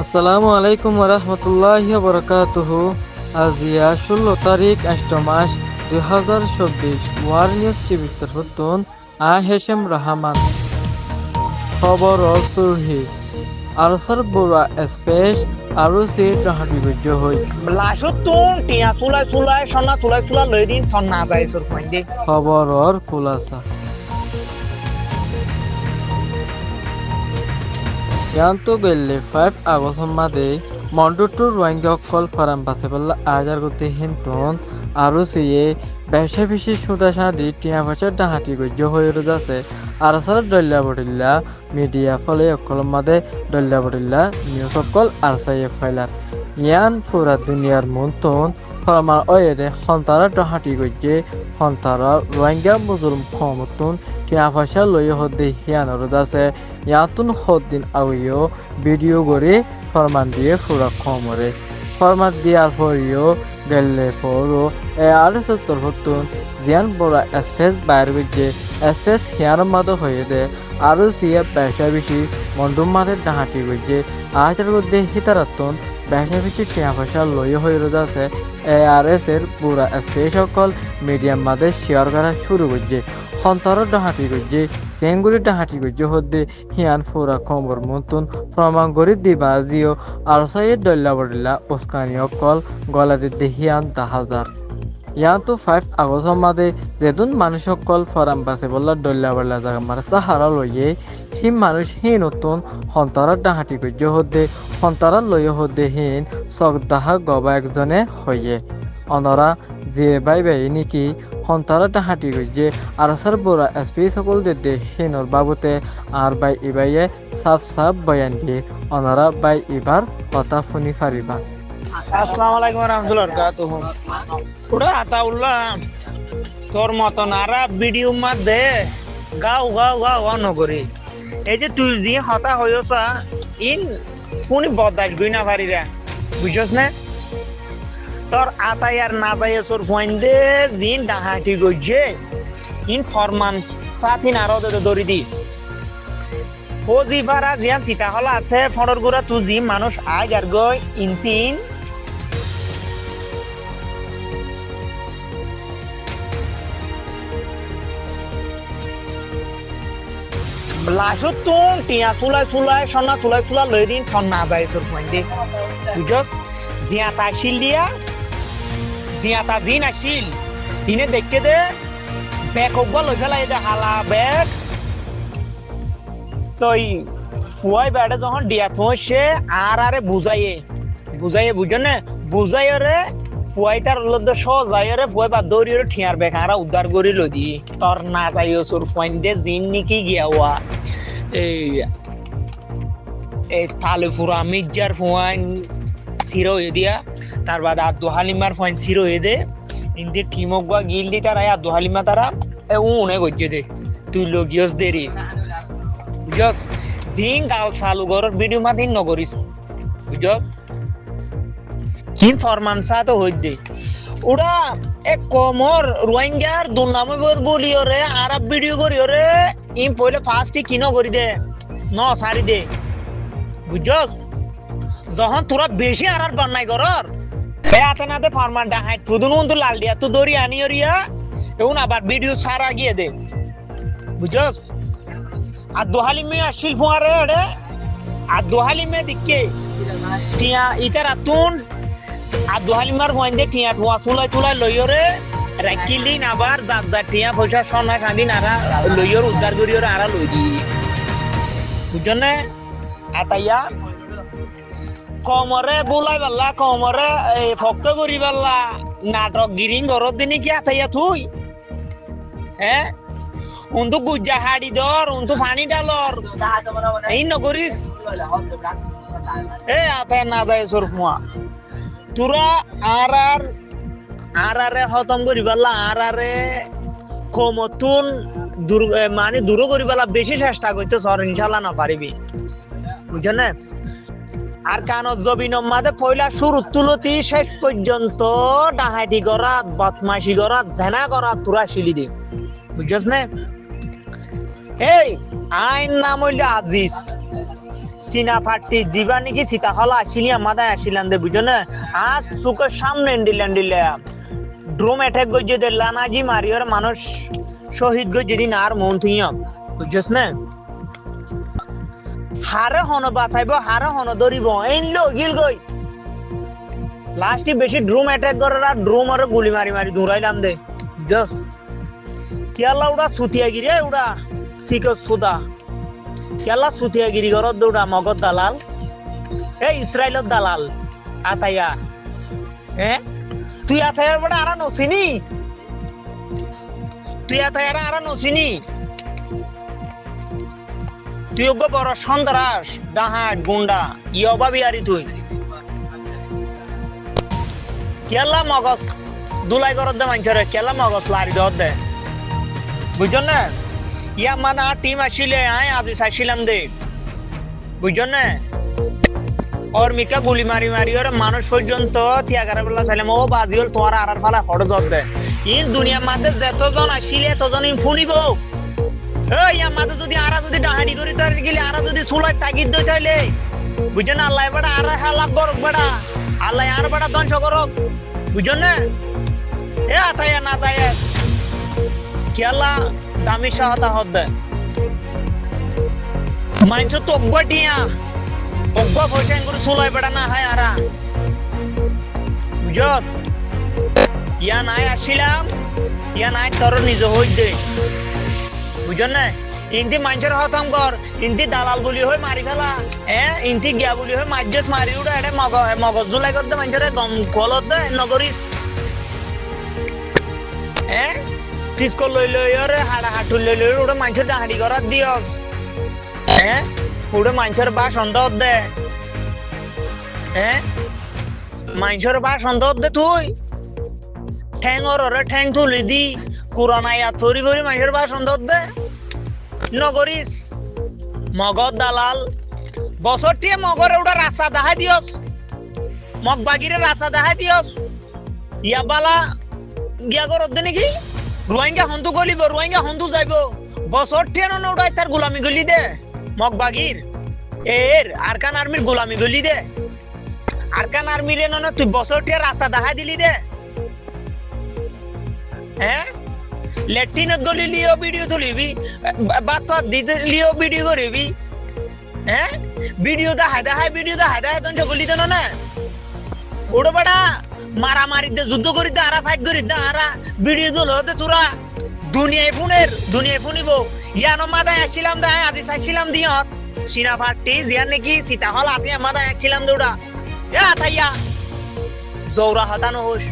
আসসালামু আলাইকুম ওরহমতুল্লাহি ওবরাকাতুহু। আজিয়া 16 তারিখ 8 মাস 2024 ওয়ার নিউজ টিভি তরফতুন হেশেম রহমান খবর সুরহি আরসার বুড়া স্পেস আৰু সি ডহাটি গজ্য হই লাশত তুন টিয়া চুলাই চুলাই সন্না চুলাই চুলাই লৈ দিন থন না যায় সর ফাইন্দি খবরর খুলাসা ইয়ান্তু গেলে 5 আগস্ট মাদে মন্ডুটুর রোহিঙ্গা অকল ফারাম বাসেবল্লা আজার গতি হিন্তন আৰু সিয়ে বেশে বেশি সুদাসা দি টিয়া ভাষার ডাহাটি গজ্য হয়ে রোজাছে আরসার দল্লা বডিল্লা মিডিয়া ফলে অকল মাদে দল্লা বডিল্লা নিউজ অকল আরসাইয়ে ফাইলার ইয়ান পুরা দুনিয়ার মন্তন ফরমার ওয়েদে হন্তারা ডাহাটি গজ্যে হন্তারা রোহিঙ্গা মুজলুম খমতুন টিয়া ভাষা লই হদ্দে হিয়ান রোজাছে ইয়াতুন হদ্দিন আউইও ভিডিও করে ফরমান দিয়ে পুরা খমরে ফরমাত দিয়ার পরিও গেলে পরও আরএসএস তরফতুন জিয়ান বড়া স্পেস বাইর গজ্যে স্পেস হিয়ার মাদ হয়ে দে আৰু সিয়া বেশা বেশি মন্ডুম মাদে ডাহাটি গজ্যে আজার গদ্দে হিতারাতন বেশা বেশি টিয়া ভাষা লই হয়ে রোজাছে ARS এর পুরা স্পেস সকল মিডিয়াম মাদে শেয়ার করা শুরু গজ্যে হন্তর ডাহাটি গজ্যে কেঙ্গুরি ডাহাটি গজ্য হদ্দে হিয়ান ফুরা খবর মন্তন প্রমাণ গরি দিবা জিও আরসাইয়ের দল্লা বডিল্লা উস্কানি অকল গলা দিতে হিয়ান 10,000 ইয়াতো 5 আগস্ট মাদে যেদুন মানুষ অকল ফরাম বাসে বললা দল্লা বডলা জাগা মারে সাহারা লইয়ে হিম মানুষ হি নতুন হন্তারা ডাহাটি গজ্য হদ্দে হন্তারা লইয়ে হদ্দে হিন সক দাহা গবা একজনে হইয়ে অনরা যে বাই বাই নিকি হন্তারা ডাহাটি গজ্যে আরসার বড়া এসপি সকল দে হিনর বাবুতে আর বাই ইবাইয়ে সাফ সাফ বয়ান দিয়ে অনরা বাই ইবার কথা শুনি ফারিবা। আসসালামু আলাইকুম রাহমাতুল্লাহি ওয়া বারাকাতুহু ওরা আতাউল্লাহ তোর মত নারা ভিডিও মধ্যে গাও গাও গাও নগরী এই যে তুই যে হতা হইছা ইন ফোনি বদাস গইনা পারিরা বুঝছস না তোর আতায়ার না যায় সর ফাইন্দে জিন ডাহাটি গজ্জে ইন ফরমান সাথী নারদ দরি দি ফজিফারা জিয়ান সিটা হলা আছে ফড়র গুড়া তু জি মানুষ আজ আর গই ইনতিন লাশত তুন টিয়া চুলাই চুলাই সন্না চুলাই চুলাই লৈ দিন থন না যায় সর ফাইন্দে বুঝছস জিয়াতা শিলিয়া জিয়াতা জিন আসিল দিনে দেখতে দে ব্যাগ হকবা লই ফেলাই দে হালা ব্যাগ তই ফুয়াই বেড়ে যখন দিয়া থসে আর আরে বুঝাইয়ে বুঝাইয়ে বুঝো না বুঝাইয়ে রে ফুয়াই তার লদ্দ সজাইয়ে রে ফুয়াই বা দৌড়িয়ে ঠিয়ার ব্যাগ আরা উদ্ধার করি লই দি তোর না যাইও সুর ফুয়াইন দে জিন নিকি গিয়াওয়া এই তালেপুরা মির্জার ফুয়াইন সিরো হয়ে দিয়া তার বাদ আব্দু হালিমার ফুয়াইন সিরো হয়ে দে ইন্দি ঠিমক গিল দি তারা আব্দু হালিমা তারা উনে গজ্জে দে তুই লগিয়স দেরি বুঝছস জিং গাল চালু ঘরের ভিডিও মা দিন নগরিস বুঝছস জিন ফরমান সা তো হই দে ওরা এক কমর রোহিঙ্গার দুর্নামে বলি ওরে আরব ভিডিও করি ওরে ইম পয়লে ফার্স্টই কিনো করি দে ন সারি দে বুঝছস যখন তোরা বেশি আরার বান্নাই করর হে আতে নাতে ফরমান ডাহাইট ফুদুন উন্তু লাল দিয়া তো দড়ি আনি ওরিয়া এখন আবার ভিডিও সারা গিয়ে দে বুঝছস আর দোহালিমে আসিল ফুয়ারে রে আর দোহালিমে দিকে টিয়া ইতার আতুন আর দোহালিমার ফুয়াইন্দে টিয়া ঠোয়া চুলাই চুলাই লইরে রাখিল দিন আবার জাত জাত টিয়া পয়সা সোনা চাঁদিন আরা লইর উদ্ধার করিওর আরা লই দি বুঝছেন না আতাইয়া কমরে বুলাই পাল্লা কমরে ফক্ত করি পাল্লা নাটক গিরিং ঘরত দিনে কি আতাইয়া তুই হ্যাঁ উন্তু গুজ্জা হাড়ি দর উন্তু পানি ডালর এই নগরিস আতে না যায় সর ফুয়া তোরা আরে খতম করি পারলা আরে কমতুন মানে দূর করি পারলা বেশি চেষ্টা করতে সর ইনশাল্লাহ না পারিবি বুঝছো না আর কানত জবিনম মাদে পয়লা শুরু তুলতি শেষ পর্যন্ত ডাহাটি করা বদমাশি করা জেনা করা তোরা শিলি দে বুঝছস না এই আইন নাম হইল আজিজ সিনা ফাটি জিবা নাকি সীতা হলা আসিলি আমাদের আসিলাম দে বুঝো না আজ চোখের সামনে দিলে ড্রোম অ্যাটাক গজে দে লানাজি মারিওর মানুষ শহীদ গজে দিন আর মন থুইয়াম বুঝছস না হারে হন বাঁচাইব হারে হন ধরিব এনলো গিল গই লাস্টে বেশি ড্রোম অ্যাটাক করার আর ড্রোম আর গুলি মারি মারি দৌড়াইলাম দে জাস কেলা উড়া সুতিয়াগিরি উড়া সিকো সুদা কেলা সুতিয়াগিরি ঘর দৌড়া মগজ দালাল এই ইসরায়েলত দালাল আতাইয়া তুই আতাইয়ার বড় আরা নছিনি তুই আতাইয়ার আরা নছিনি তুই ওগো বড় সন্ত্রাস ডাহাট গুন্ডা ইয়বা বিয়ারি তুই কেলা মগজ দুলাই ঘর দে মানছরে কেলা মগজ লারি দে বুঝছো না ইয়া মানে আর টিম আসিলে আয় আজি চাইছিলাম দে বুঝছো না ওর মিকা গুলি মারি মারি ওর মানুষ পর্যন্ত তিয়াগারে বেলা চাইলাম ও বাজি হল তোমার আর ফালা হড় জব দে ইন দুনিয়ার মাঝে যতজন আসিলে ততজন ফুনিব ইয়া মাঝে যদি আরা যদি ডাহাড়ি করি তার গেলে আরা যদি সুলাই তাগিদ দই তাইলে বুঝছো না আল্লাহ বেড়া আর হালাক গরক বেড়া আল্লাহ আর বেড়া ধ্বংস করক বুঝছো না আতাইয়া না যায় কেলা দামি সাহাতা হদ্দে মাইনছ তো অগ্গটিয়া অগ্গ পয়সা করে সোলাই বেড়া না হয় আরা বুঝস ইয়া নাই আসিলাম ইয়া নাই তোর নিজ হই দে বুঝন না ইন্তি মাইনছর হতাম কর ইন্তি দালাল বলি হই মারি ফেলা ইন্তি গিয়া বলি হই মাজ্জস মারি উড়া এটা মগজ জুলাই করতে মাইনছরে দম কলত দে নগরিস পিসকল লই লই রে হাড়া হাঁটুর লই লই ওটা মানুষের ডাহাড়ি করার দিয়স ওটা মানুষের বাস অন্তর দে মানুষের বাস অন্তর দে তুই ঠ্যাং ওরে ঠ্যাং তুলি দি কোরআনাই থরি ভরি মানুষের বাস অন্তর দে নগরিস মগর দালাল বছরটিয়ে মগরে ওটা রাস্তা দেখাই দিয়স মগ বাগিরে রাস্তা দেখাই দিয়স ইয়াবালা গিয়া করত দে নাকি রোহিঙ্গা হন্তু গলিব রোহিঙ্গা হন্তু যাইব বছর টেন ওটাই তার গোলামি গলি দে মগবাগির আরকান আর্মির গোলামি গলি দে আরকান আর্মির তুই বছর টিয়া রাস্তা দেখাই দিলি দে লেট্রিনত গলি লিও ভিডিও তুলিবি বাথরুম দিতে লিও ভিডিও করিবি ভিডিও দেখাই দেখাই তখন গলি দেন না ওটা বেড়া মারামারি দে যুদ্ধ করি দে আরা ফাইট করি দে আরা ভিডিও দল হতে তোরা দুনিয়ায় ফুনিব ইয়ানো মাদায় আসছিলাম দে আজি চাইছিলাম দিয়ত সিনা ফাটি জিয়ার নাকি সীতা হল আছে মাদায় আসছিলাম দৌড়া তাইয়া জৌরা হতানো হোস